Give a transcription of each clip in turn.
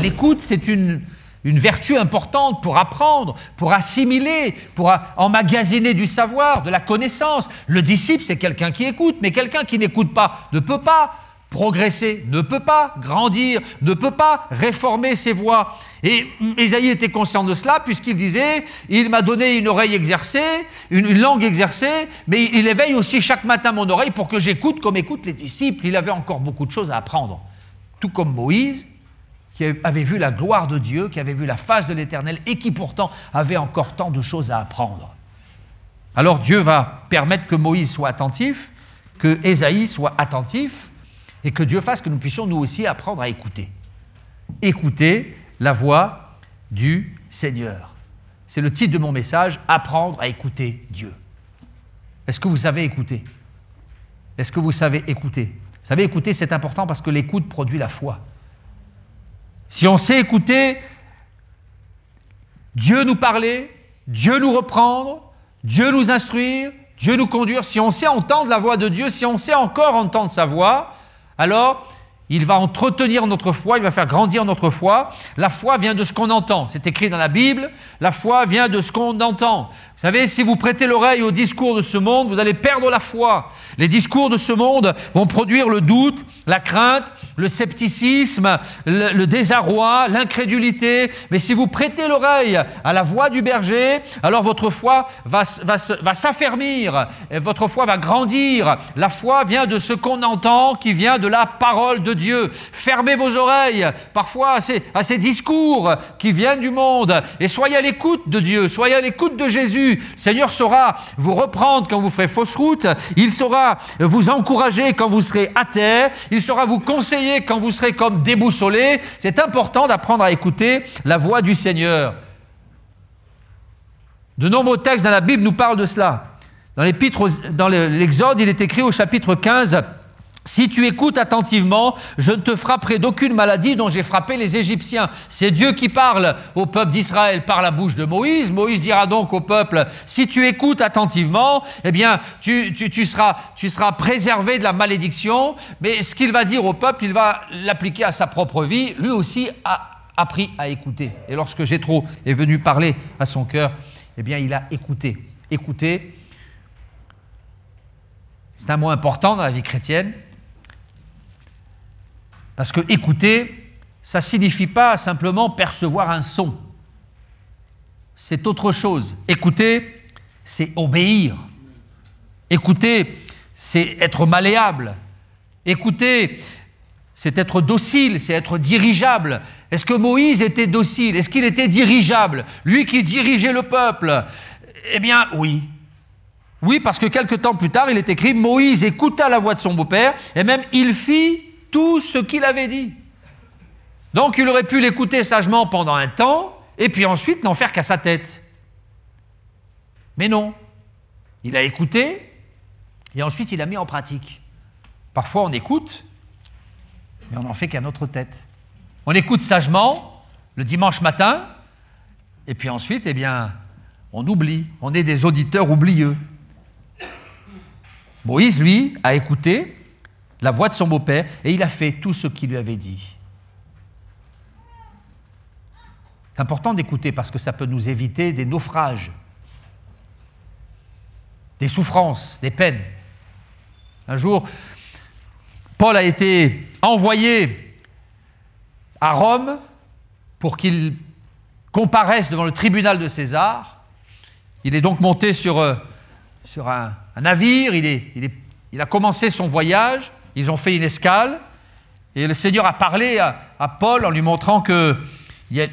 L'écoute, c'est une vertu importante pour apprendre, pour assimiler, pour emmagasiner du savoir, de la connaissance. Le disciple, c'est quelqu'un qui écoute, mais quelqu'un qui n'écoute pas ne peut pas progresser, ne peut pas grandir, ne peut pas réformer ses voies. Et Ésaïe était conscient de cela puisqu'il disait « Il m'a donné une oreille exercée, une langue exercée, mais il éveille aussi chaque matin mon oreille pour que j'écoute comme écoutent les disciples. » Il avait encore beaucoup de choses à apprendre. Tout comme Moïse, qui avait vu la gloire de Dieu, qui avait vu la face de l'Éternel et qui pourtant avait encore tant de choses à apprendre. Alors Dieu va permettre que Moïse soit attentif, que Ésaïe soit attentif, et que Dieu fasse que nous puissions nous aussi apprendre à écouter. Écouter la voix du Seigneur. C'est le titre de mon message, apprendre à écouter Dieu. Est-ce que vous savez écouter? Est-ce que vous savez écouter? Vous savez, écouter, c'est important parce que l'écoute produit la foi. Si on sait écouter, Dieu nous parler, Dieu nous reprendre, Dieu nous instruire, Dieu nous conduire, si on sait entendre la voix de Dieu, si on sait encore entendre sa voix, alors il va entretenir notre foi, il va faire grandir notre foi. La foi vient de ce qu'on entend. C'est écrit dans la Bible, la foi vient de ce qu'on entend. Vous savez, si vous prêtez l'oreille aux discours de ce monde, vous allez perdre la foi. Les discours de ce monde vont produire le doute, la crainte, le scepticisme, le désarroi, l'incrédulité. Mais si vous prêtez l'oreille à la voix du berger, alors votre foi va s'affermir, votre foi va grandir. La foi vient de ce qu'on entend, qui vient de la parole de Dieu. Fermez vos oreilles parfois à ces discours qui viennent du monde et soyez à l'écoute de Dieu, soyez à l'écoute de Jésus. Le Seigneur saura vous reprendre quand vous ferez fausse route, il saura vous encourager quand vous serez à terre, il saura vous conseiller quand vous serez comme déboussolé. C'est important d'apprendre à écouter la voix du Seigneur. De nombreux textes dans la Bible nous parlent de cela. Dans l'Exode, il est écrit au chapitre 15 « Si tu écoutes attentivement, je ne te frapperai d'aucune maladie dont j'ai frappé les Égyptiens. » C'est Dieu qui parle au peuple d'Israël par la bouche de Moïse. Moïse dira donc au peuple, si tu écoutes attentivement, eh bien, tu seras préservé de la malédiction. Mais ce qu'il va dire au peuple, il va l'appliquer à sa propre vie. Lui aussi a appris à écouter. Et lorsque Jéthro est venu parler à son cœur, eh bien, il a écouté. Écouter, c'est un mot important dans la vie chrétienne. Parce que écouter, ça ne signifie pas simplement percevoir un son. C'est autre chose. Écouter, c'est obéir. Écouter, c'est être malléable. Écouter, c'est être docile, c'est être dirigeable. Est-ce que Moïse était docile? Est-ce qu'il était dirigeable? Lui qui dirigeait le peuple? Eh bien, oui. Oui, parce que quelque temps plus tard, il est écrit « Moïse écouta la voix de son beau-père et même il fit tout ce qu'il avait dit. » Donc, il aurait pu l'écouter sagement pendant un temps et puis ensuite n'en faire qu'à sa tête. Mais non. Il a écouté et ensuite il a mis en pratique. Parfois, on écoute, mais on n'en fait qu'à notre tête. On écoute sagement le dimanche matin et puis ensuite, eh bien, on oublie. On est des auditeurs oublieux. Moïse, lui, a écouté la voix de son beau-père et il a fait tout ce qu'il lui avait dit. C'est important d'écouter parce que ça peut nous éviter des naufrages, des souffrances, des peines. Un jour, Paul a été envoyé à Rome pour qu'il comparaisse devant le tribunal de César. Il est donc monté sur un navire, il a commencé son voyage, ils ont fait une escale, et le Seigneur a parlé à Paul en lui montrant qu'il y a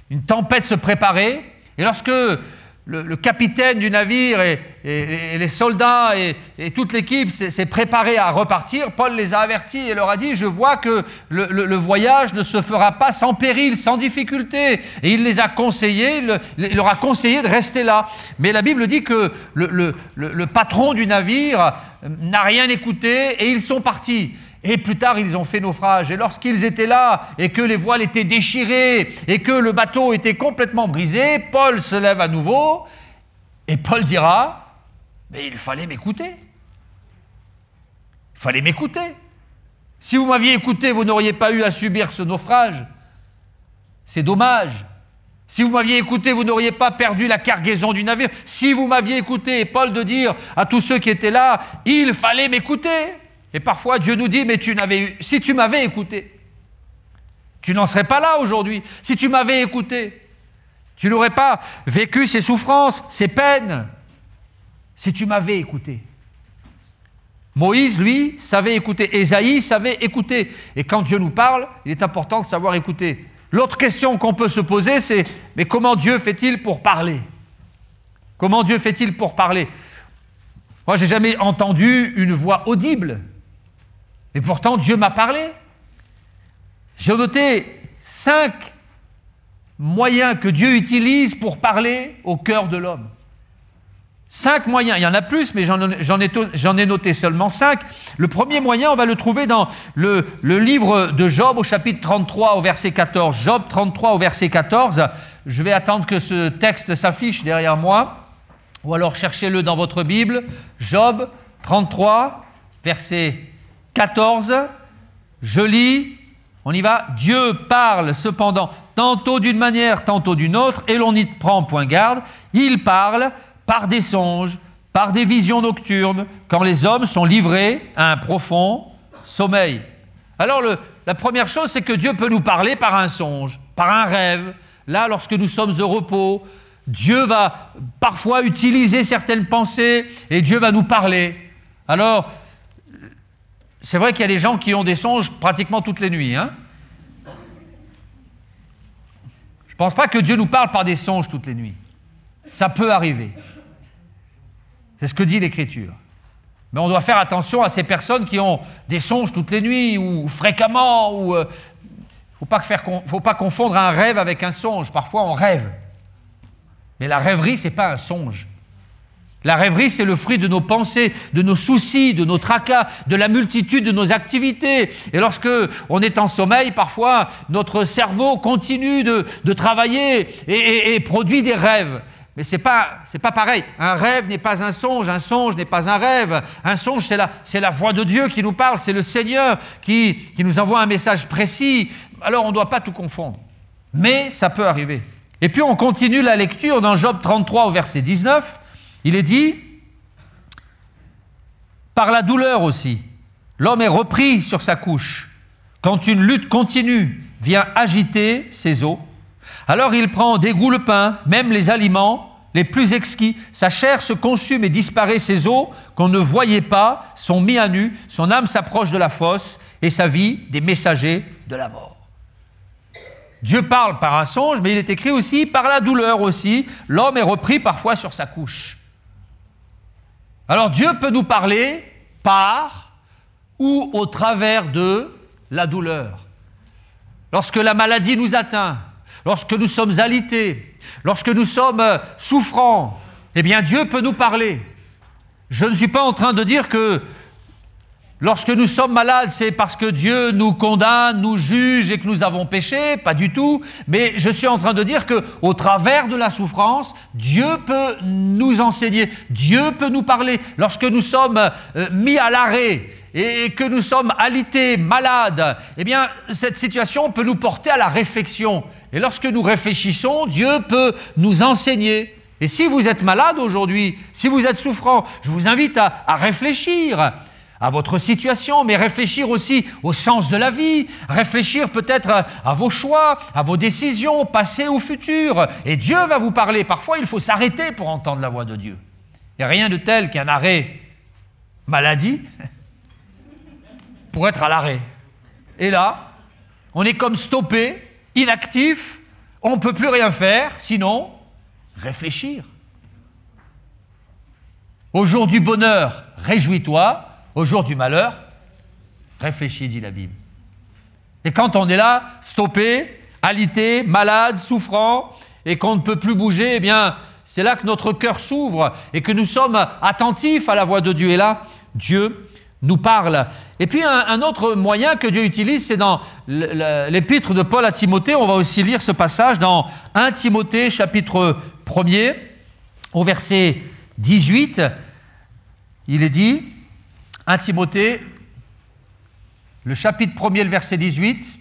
une tempête se préparait, et lorsque le capitaine du navire et les soldats et toute l'équipe s'est préparée à repartir, Paul les a avertis et leur a dit « Je vois que le voyage ne se fera pas sans péril, sans difficulté. » Et il les a conseillés, il leur a conseillé de rester là. Mais la Bible dit que le patron du navire n'a rien écouté et ils sont partis. Et plus tard, ils ont fait naufrage. Et lorsqu'ils étaient là, et que les voiles étaient déchirées, et que le bateau était complètement brisé, Paul se lève à nouveau, et Paul dira, « Mais il fallait m'écouter. Il fallait m'écouter. Si vous m'aviez écouté, vous n'auriez pas eu à subir ce naufrage. C'est dommage. Si vous m'aviez écouté, vous n'auriez pas perdu la cargaison du navire. Si vous m'aviez écouté, et Paul de dire à tous ceux qui étaient là, il fallait m'écouter. Et parfois Dieu nous dit, mais si tu m'avais écouté, tu n'en serais pas là aujourd'hui. Si tu m'avais écouté, tu n'aurais pas vécu ces souffrances, ces peines. Si tu m'avais écouté. Moïse, lui, savait écouter. Ésaïe savait écouter. Et quand Dieu nous parle, il est important de savoir écouter. L'autre question qu'on peut se poser, c'est « Mais comment Dieu fait-il pour parler ?» Comment Dieu fait-il pour parler? Moi, je n'ai jamais entendu une voix audible. Et pourtant, Dieu m'a parlé. J'ai noté 5 moyens que Dieu utilise pour parler au cœur de l'homme. 5 moyens, il y en a plus, mais j'en ai noté seulement 5. Le premier moyen, on va le trouver dans le livre de Job au chapitre 33 au verset 14. Job 33 au verset 14. Je vais attendre que ce texte s'affiche derrière moi, ou alors cherchez-le dans votre Bible. Job 33, verset 14. Je lis, on y va. Dieu parle cependant tantôt d'une manière, tantôt d'une autre, et l'on n'y prend point garde. Il parle par des songes, par des visions nocturnes, quand les hommes sont livrés à un profond sommeil. Alors, la première chose, c'est que Dieu peut nous parler par un songe, par un rêve. Là, lorsque nous sommes au repos, Dieu va parfois utiliser certaines pensées et Dieu va nous parler. Alors, c'est vrai qu'il y a des gens qui ont des songes pratiquement toutes les nuits. Hein? Je ne pense pas que Dieu nous parle par des songes toutes les nuits. Ça peut arriver. C'est ce que dit l'Écriture. Mais on doit faire attention à ces personnes qui ont des songes toutes les nuits ou fréquemment. Il ne faut pas confondre un rêve avec un songe. Parfois, on rêve. Mais la rêverie, ce n'est pas un songe. La rêverie, c'est le fruit de nos pensées, de nos soucis, de nos tracas, de la multitude de nos activités. Et lorsque on est en sommeil, parfois, notre cerveau continue de travailler et produit des rêves. Mais c'est pas pareil. Un rêve n'est pas un songe n'est pas un rêve. Un songe, c'est la voix de Dieu qui nous parle, c'est le Seigneur qui nous envoie un message précis. Alors on ne doit pas tout confondre. Mais ça peut arriver. Et puis on continue la lecture dans Job 33 au verset 19. Il est dit, par la douleur aussi, l'homme est repris sur sa couche. Quand une lutte continue vient agiter ses os, alors il prend dégoût le pain, même les aliments les plus exquis. Sa chair se consume et disparaît, ses os qu'on ne voyait pas sont mis à nu, son âme s'approche de la fosse et sa vie des messagers de la mort. Dieu parle par un songe, mais il est écrit aussi par la douleur aussi. L'homme est repris parfois sur sa couche. Alors Dieu peut nous parler par ou au travers de la douleur. Lorsque la maladie nous atteint, lorsque nous sommes alités, lorsque nous sommes souffrants, eh bien Dieu peut nous parler. Je ne suis pas en train de dire que lorsque nous sommes malades, c'est parce que Dieu nous condamne, nous juge et que nous avons péché, pas du tout. Mais je suis en train de dire qu'au travers de la souffrance, Dieu peut nous enseigner, Dieu peut nous parler. Lorsque nous sommes mis à l'arrêt et que nous sommes alités, malades, eh bien cette situation peut nous porter à la réflexion. Et lorsque nous réfléchissons, Dieu peut nous enseigner. Et si vous êtes malade aujourd'hui, si vous êtes souffrant, je vous invite à réfléchir à votre situation, mais réfléchir aussi au sens de la vie, réfléchir peut-être à vos choix, à vos décisions, passées ou futures. Et Dieu va vous parler. Parfois, il faut s'arrêter pour entendre la voix de Dieu. Il n'y a rien de tel qu'un arrêt maladie pour être à l'arrêt. Et là, on est comme stoppé, inactif, on ne peut plus rien faire, sinon réfléchir. Au jour du bonheur, réjouis-toi. Au jour du malheur, réfléchis, dit la Bible. Et quand on est là, stoppé, alité, malade, souffrant, et qu'on ne peut plus bouger, eh bien, c'est là que notre cœur s'ouvre et que nous sommes attentifs à la voix de Dieu. Et là, Dieu nous parle. Et puis, un autre moyen que Dieu utilise, c'est dans l'épître de Paul à Timothée. On va aussi lire ce passage dans 1 Timothée, chapitre 1er, au verset 18. Il est dit... 1 Timothée, le chapitre 1er, le verset 18.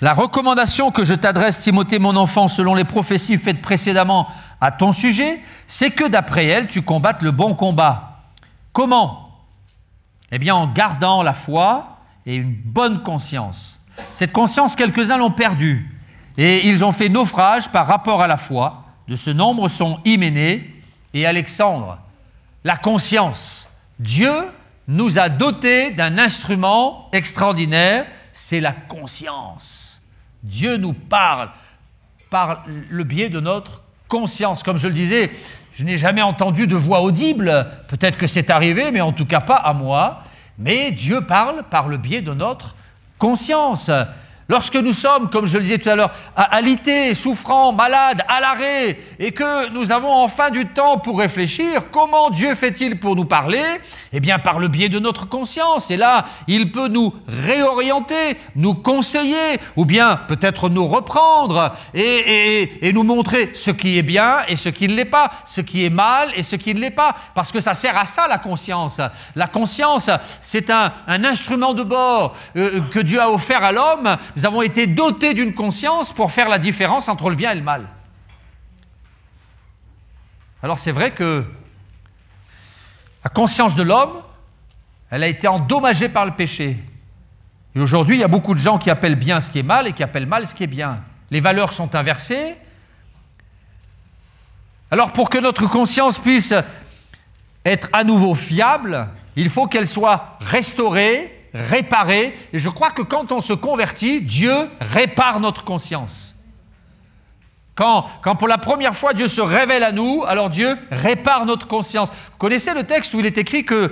La recommandation que je t'adresse, Timothée, mon enfant, selon les prophéties faites précédemment à ton sujet, c'est que d'après elles, tu combattes le bon combat. Comment? Eh bien, en gardant la foi et une bonne conscience. Cette conscience, quelques-uns l'ont perdue, et ils ont fait naufrage par rapport à la foi. De ce nombre sont Hyménée et Alexandre. La conscience. Dieu nous a dotés d'un instrument extraordinaire, c'est la conscience. Dieu nous parle par le biais de notre conscience. Comme je le disais, je n'ai jamais entendu de voix audible, peut-être que c'est arrivé, mais en tout cas pas à moi, mais Dieu parle par le biais de notre conscience. Lorsque nous sommes, comme je le disais tout à l'heure, alités, souffrants, malades, à l'arrêt, et que nous avons enfin du temps pour réfléchir, comment Dieu fait-il pour nous parler? Eh bien, par le biais de notre conscience. Et là, il peut nous réorienter, nous conseiller, ou bien peut-être nous reprendre et nous montrer ce qui est bien et ce qui ne l'est pas, ce qui est mal et ce qui ne l'est pas. Parce que ça sert à ça, la conscience. La conscience, c'est un instrument de bord que Dieu a offert à l'homme. Nous avons été dotés d'une conscience pour faire la différence entre le bien et le mal. Alors c'est vrai que la conscience de l'homme, elle a été endommagée par le péché. Et aujourd'hui, il y a beaucoup de gens qui appellent bien ce qui est mal et qui appellent mal ce qui est bien. Les valeurs sont inversées. Alors pour que notre conscience puisse être à nouveau fiable, il faut qu'elle soit restaurée, réparer, et je crois que quand on se convertit, Dieu répare notre conscience. Quand pour la première fois Dieu se révèle à nous, alors Dieu répare notre conscience. Vous connaissez le texte où il est écrit que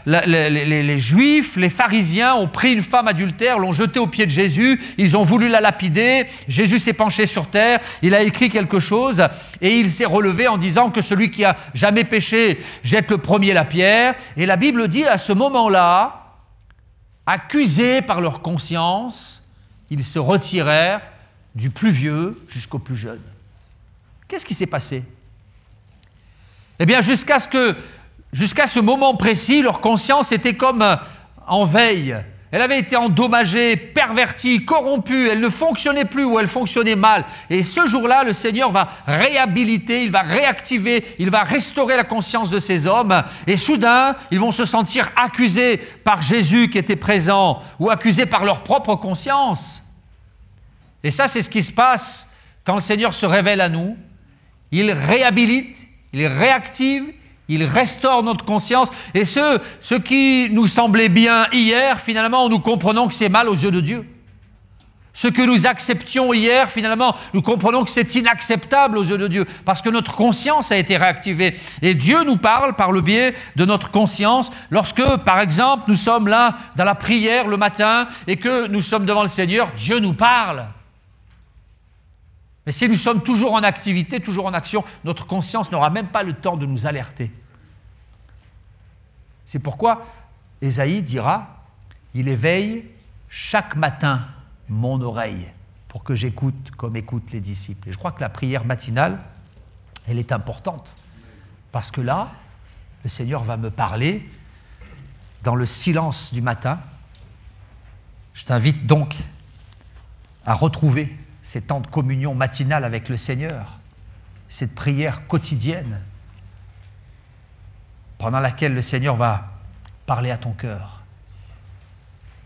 les Juifs, les pharisiens ont pris une femme adultère, l'ont jetée aux pieds de Jésus, ils ont voulu la lapider, Jésus s'est penché sur terre, il a écrit quelque chose et il s'est relevé en disant que celui qui a jamais péché jette le premier la pierre. Et la Bible dit à ce moment-là, accusés par leur conscience, ils se retirèrent du plus vieux jusqu'au plus jeune. Qu'est-ce qui s'est passé? Eh bien, jusqu'à ce moment précis, leur conscience était comme en veille. Elle avait été endommagée, pervertie, corrompue, elle ne fonctionnait plus ou elle fonctionnait mal. Et ce jour-là, le Seigneur va réhabiliter, il va réactiver, il va restaurer la conscience de ces hommes. Et soudain, ils vont se sentir accusés par Jésus qui était présent ou accusés par leur propre conscience. Et ça, c'est ce qui se passe quand le Seigneur se révèle à nous. Il réhabilite, il réactive, il restaure notre conscience. Et ce qui nous semblait bien hier, finalement, nous comprenons que c'est mal aux yeux de Dieu. Ce que nous acceptions hier, finalement, nous comprenons que c'est inacceptable aux yeux de Dieu, parce que notre conscience a été réactivée. Et Dieu nous parle par le biais de notre conscience lorsque, par exemple, nous sommes là dans la prière le matin et que nous sommes devant le Seigneur, Dieu nous parle. Mais si nous sommes toujours en activité, toujours en action, notre conscience n'aura même pas le temps de nous alerter. C'est pourquoi Ésaïe dira « Il éveille chaque matin mon oreille pour que j'écoute comme écoutent les disciples. » Et je crois que la prière matinale, elle est importante parce que là, le Seigneur va me parler dans le silence du matin. Je t'invite donc à retrouver ces temps de communion matinale avec le Seigneur, cette prière quotidienne pendant laquelle le Seigneur va parler à ton cœur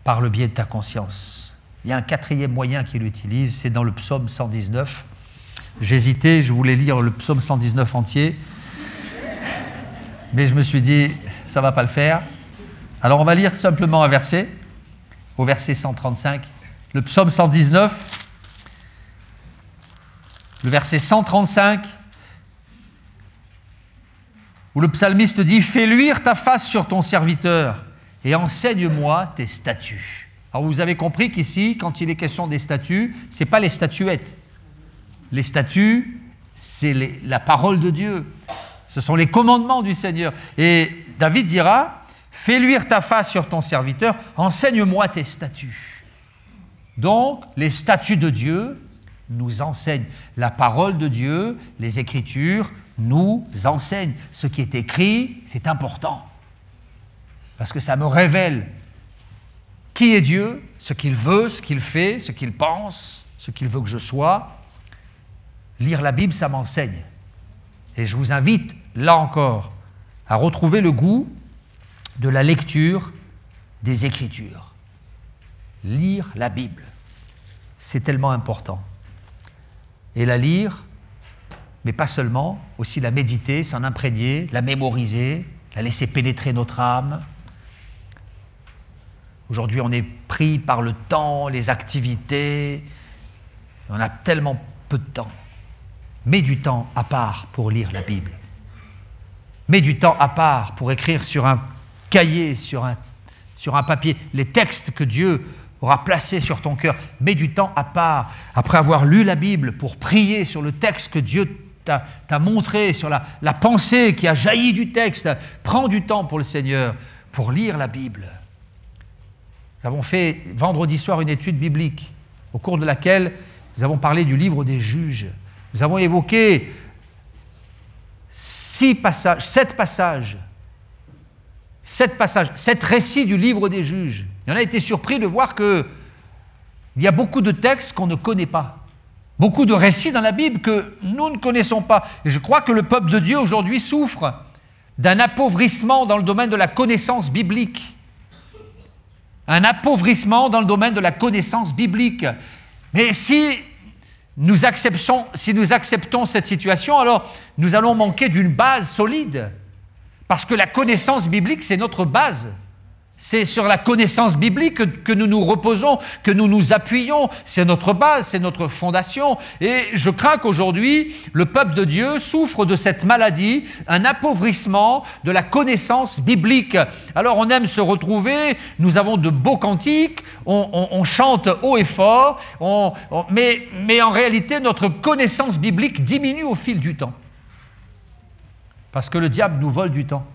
par le biais de ta conscience. Il y a un quatrième moyen qu'il utilise, c'est dans le psaume 119. J'hésitais, je voulais lire le psaume 119 entier, mais je me suis dit, ça ne va pas le faire. Alors on va lire simplement un verset, au verset 135, le psaume 119, le verset 135, où le psalmiste dit « Fais luire ta face sur ton serviteur et enseigne-moi tes statuts. » Alors vous avez compris qu'ici, quand il est question des statuts, ce n'est pas les statuettes. Les statuts, c'est la parole de Dieu. Ce sont les commandements du Seigneur. Et David dira « Fais luire ta face sur ton serviteur, enseigne-moi tes statuts. » Donc, les statuts de Dieu nous enseignent. La parole de Dieu, les Écritures, nous enseignent. Ce qui est écrit, c'est important. Parce que ça me révèle qui est Dieu, ce qu'il veut, ce qu'il fait, ce qu'il pense, ce qu'il veut que je sois. Lire la Bible, ça m'enseigne. Et je vous invite, là encore, à retrouver le goût de la lecture des Écritures. Lire la Bible, c'est tellement important. Et la lire, mais pas seulement, aussi la méditer, s'en imprégner, la mémoriser, la laisser pénétrer notre âme. Aujourd'hui, on est pris par le temps, les activités, on a tellement peu de temps. Mets du temps à part pour lire la Bible. Mets du temps à part pour écrire sur un cahier, sur un papier, les textes que Dieu aura placés sur ton cœur. Mets du temps à part, après avoir lu la Bible, pour prier sur le texte que Dieu t'a montré, sur la pensée qui a jailli du texte. Prends du temps pour le Seigneur, pour lire la Bible. Nous avons fait vendredi soir une étude biblique, au cours de laquelle nous avons parlé du livre des Juges. Nous avons évoqué 7 passages, 7 récits du livre des Juges. Et on a été surpris de voir qu'il y a beaucoup de textes qu'on ne connaît pas, beaucoup de récits dans la Bible que nous ne connaissons pas. Et je crois que le peuple de Dieu aujourd'hui souffre d'un appauvrissement dans le domaine de la connaissance biblique. Un appauvrissement dans le domaine de la connaissance biblique. Mais si nous acceptons cette situation, alors nous allons manquer d'une base solide. Parce que la connaissance biblique, c'est notre base. C'est sur la connaissance biblique que nous nous reposons, que nous nous appuyons. C'est notre base, c'est notre fondation. Et je crains qu'aujourd'hui, le peuple de Dieu souffre de cette maladie, un appauvrissement de la connaissance biblique. Alors on aime se retrouver, nous avons de beaux cantiques, on chante haut et fort, mais en réalité, notre connaissance biblique diminue au fil du temps. Parce que le diable nous vole du temps.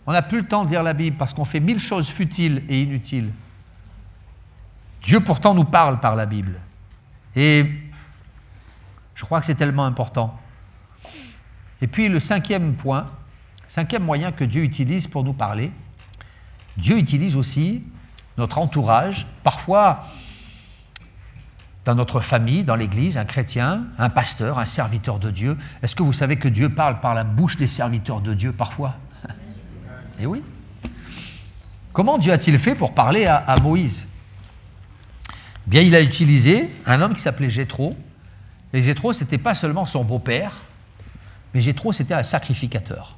On n'a plus le temps de lire la Bible parce qu'on fait 1000 choses futiles et inutiles. Dieu pourtant nous parle par la Bible. Et je crois que c'est tellement important. Et puis le 5e point, 5e moyen que Dieu utilise pour nous parler, Dieu utilise aussi notre entourage, parfois dans notre famille, dans l'Église, un chrétien, un pasteur, un serviteur de Dieu. Est-ce que vous savez que Dieu parle par la bouche des serviteurs de Dieu parfois ? Eh oui. Comment Dieu a-t-il fait pour parler à Moïse ? Bien, il a utilisé un homme qui s'appelait Jéthro. Et Jéthro, ce n'était pas seulement son beau-père, mais Jéthro, c'était un sacrificateur.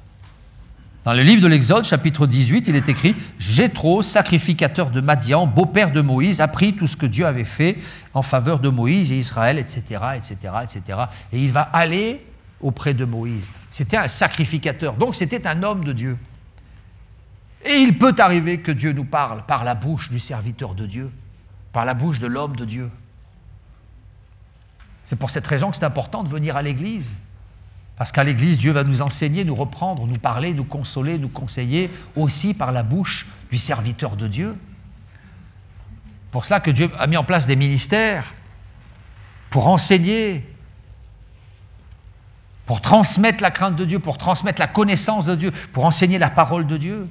Dans le livre de l'Exode, chapitre 18, il est écrit « Jéthro, sacrificateur de Madian, beau-père de Moïse, apprit tout ce que Dieu avait fait en faveur de Moïse et Israël, etc., etc., etc. » Et il va aller auprès de Moïse. C'était un sacrificateur, donc c'était un homme de Dieu. Et il peut arriver que Dieu nous parle par la bouche du serviteur de Dieu, par la bouche de l'homme de Dieu. C'est pour cette raison que c'est important de venir à l'Église. Parce qu'à l'Église, Dieu va nous enseigner, nous reprendre, nous parler, nous consoler, nous conseiller, aussi par la bouche du serviteur de Dieu. Pour cela que Dieu a mis en place des ministères pour enseigner, pour transmettre la crainte de Dieu, pour transmettre la connaissance de Dieu, pour enseigner la parole de Dieu.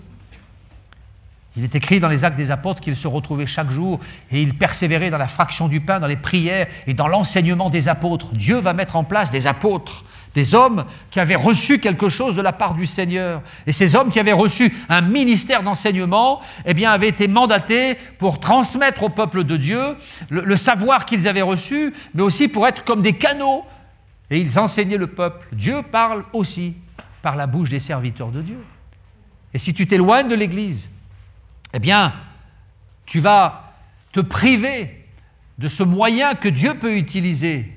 Il est écrit dans les Actes des Apôtres qu'ils se retrouvaient chaque jour et ils persévéraient dans la fraction du pain, dans les prières et dans l'enseignement des apôtres. Dieu va mettre en place des apôtres, des hommes qui avaient reçu quelque chose de la part du Seigneur. Et ces hommes qui avaient reçu un ministère d'enseignement, eh bien, avaient été mandatés pour transmettre au peuple de Dieu le savoir qu'ils avaient reçu, mais aussi pour être comme des canaux. Et ils enseignaient le peuple. Dieu parle aussi par la bouche des serviteurs de Dieu. Et si tu t'éloignes de l'Église, eh bien, tu vas te priver de ce moyen que Dieu peut utiliser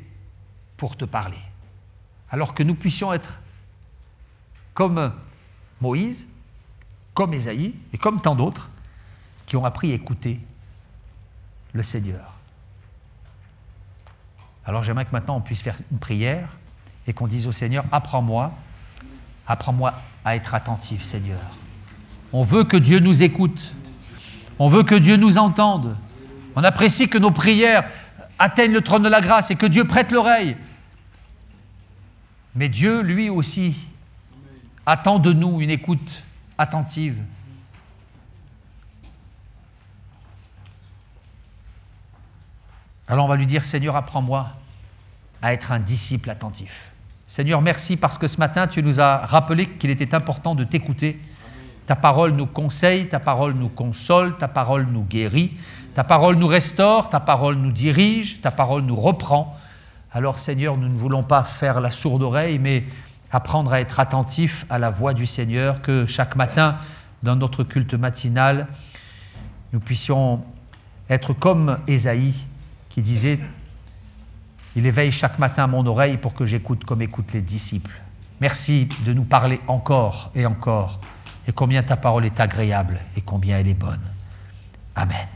pour te parler. Alors que nous puissions être comme Moïse, comme Ésaïe et comme tant d'autres qui ont appris à écouter le Seigneur. Alors j'aimerais que maintenant on puisse faire une prière et qu'on dise au Seigneur, apprends-moi à être attentif, Seigneur. On veut que Dieu nous écoute. On veut que Dieu nous entende. On apprécie que nos prières atteignent le trône de la grâce et que Dieu prête l'oreille. Mais Dieu, lui aussi, attend de nous une écoute attentive. Alors on va lui dire, Seigneur, apprends-moi à être un disciple attentif. Seigneur, merci parce que ce matin, tu nous as rappelé qu'il était important de t'écouter. Ta parole nous conseille, ta parole nous console, ta parole nous guérit, ta parole nous restaure, ta parole nous dirige, ta parole nous reprend. Alors Seigneur, nous ne voulons pas faire la sourde oreille, mais apprendre à être attentif à la voix du Seigneur, que chaque matin, dans notre culte matinal, nous puissions être comme Ésaïe qui disait « Il éveille chaque matin mon oreille pour que j'écoute comme écoutent les disciples. » Merci de nous parler encore et encore, et combien ta parole est agréable et combien elle est bonne. Amen.